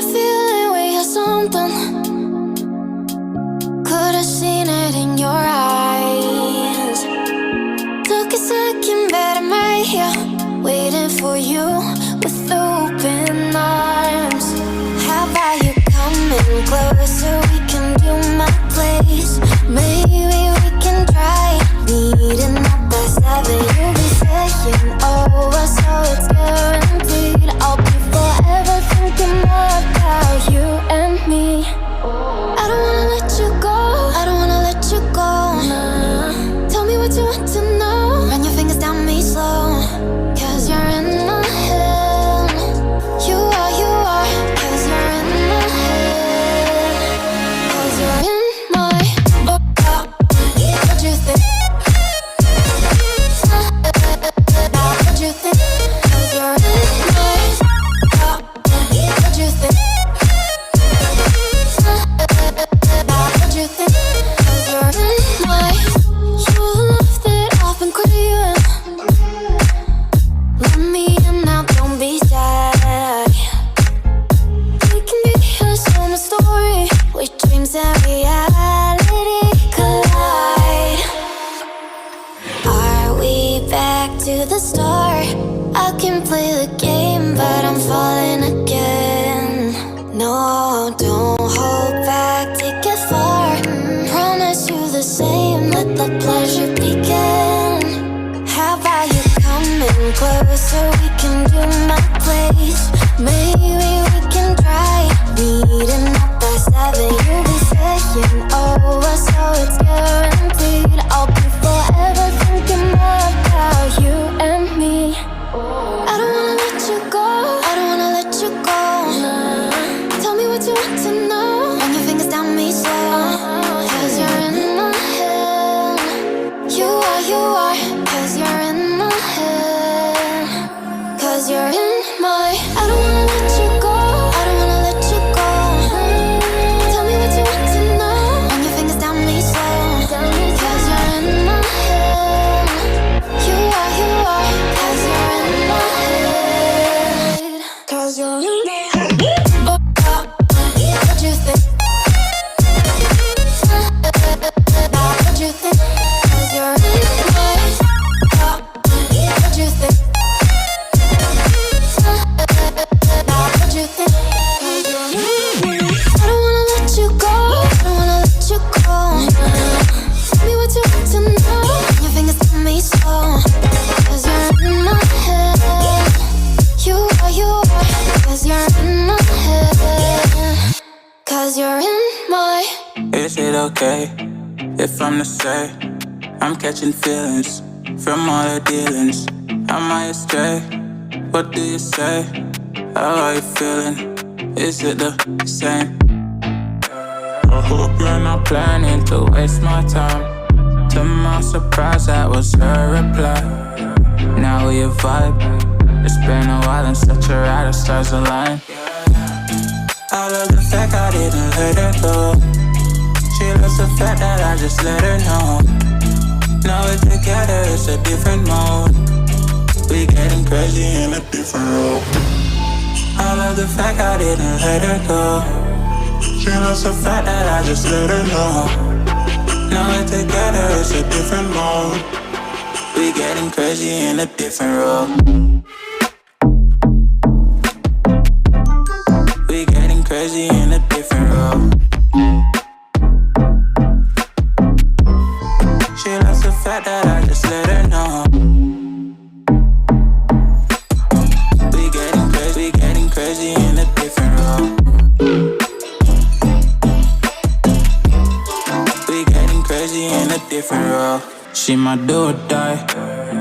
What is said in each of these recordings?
a feeling we had something. Could've seen it in your eyes. Took a second, but I'm right here, waiting for you with open arms. How about you coming closer? We can do my place. Maybe we can try meeting up by 7. You'll be saying over, so it's guaranteed. I'll be forever thinking more about you and me. I don't wanna let you go, I don't wanna let you go. Nah. Tell me what you want to know. Run your fingers down me slow, 'cause you're in my head. You are, 'cause you're in my head. 'Cause you're in my what you think? What you think? 'Cause you're in my what you think? What you think? 'Cause you're in my you love that I've been craving. Let me in now, don't be shy. We can be a summer story where dreams and reality collide. Are we back to the start? I can play the game, but I'm falling again. No, don't hold back, take it far. Promise you the same, let the pleasure begin. How about you coming closer? We can do my place. Maybe we can try meeting up by 7. You'll be saying over, so it's guaranteed. I'll be forever thinking more about you and me. I don't wanna let you go, I don't wanna let you go. Nah. Tell me what you want to know. Run your fingers down me slow, 'cause you're in my head. You are, 'cause you're in my head. 'Cause you're in my I don't wanna let you go, I don't wanna let you go. Tell me what you want to know. Run your fingers down me slow, 'cause you're in my head. You are, 'cause you're in my head. 'Cause you're in my head. What you think? What you think? 'Cause you're in my what you think? What you think? 'Cause you're in I don't wanna let you go, I don't wanna let you go. Tell me what you want to know. Your fingers on me slow, 'cause you're in my head. You are, 'cause you're in my head. 'Cause you're in my Is it okay if I'm to say I'm catching feelings from all the dealings? Am I astray? What do you say? How are you feeling? Is it the same? I hope you're not planning to waste my time. To my surprise, that was her reply. Now we vibe. It's been a while and such a ride, the stars align. I love the fact I didn't let her go. She loves the fact that I just let her know. Now we're together, it's a different mode. We getting crazy in a different role. I love the fact I didn't let her go. She loves the fact that I just let her know. Now we're together, it's a different mode. We getting crazy in a different role. We getting crazy in a different role. She loves the fact that I just let her know. We getting crazy in a different role. We getting crazy in a different role. She my do or die,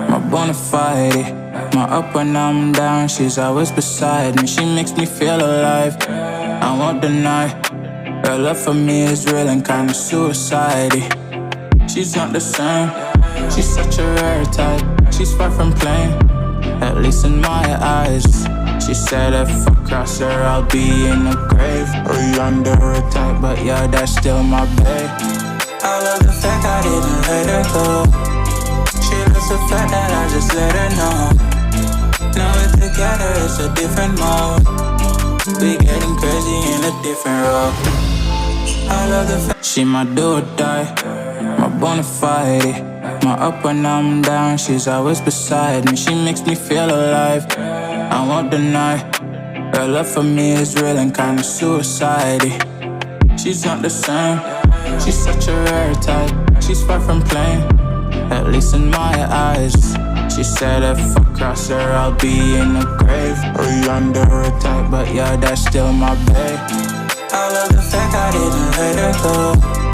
my bona fide. My up when I'm down, she's always beside me. She makes me feel alive, I won't deny. Her love for me is real and kinda suicide-y. She's not the same, she's such a rare type. She's far from plain, at least in my eyes. She said if I cross her, I'll be in the grave or under her type, but yeah, that's still my babe. I love the fact I didn't let her go. She loves the fact that I just let her know. Now we're together, it's a different mode. We getting crazy different role. I love the fact she my do or die, my bona fide. My up when I'm down, she's always beside me. She makes me feel alive, I won't deny. Her love for me is real and kinda suicide-y. She's not the same, she's such a rare type. She's far from plain, at least in my eyes. She said if I cross her, I'll be in the grave or under attack, but yeah, that's still my babe. I love the fact I didn't let her go.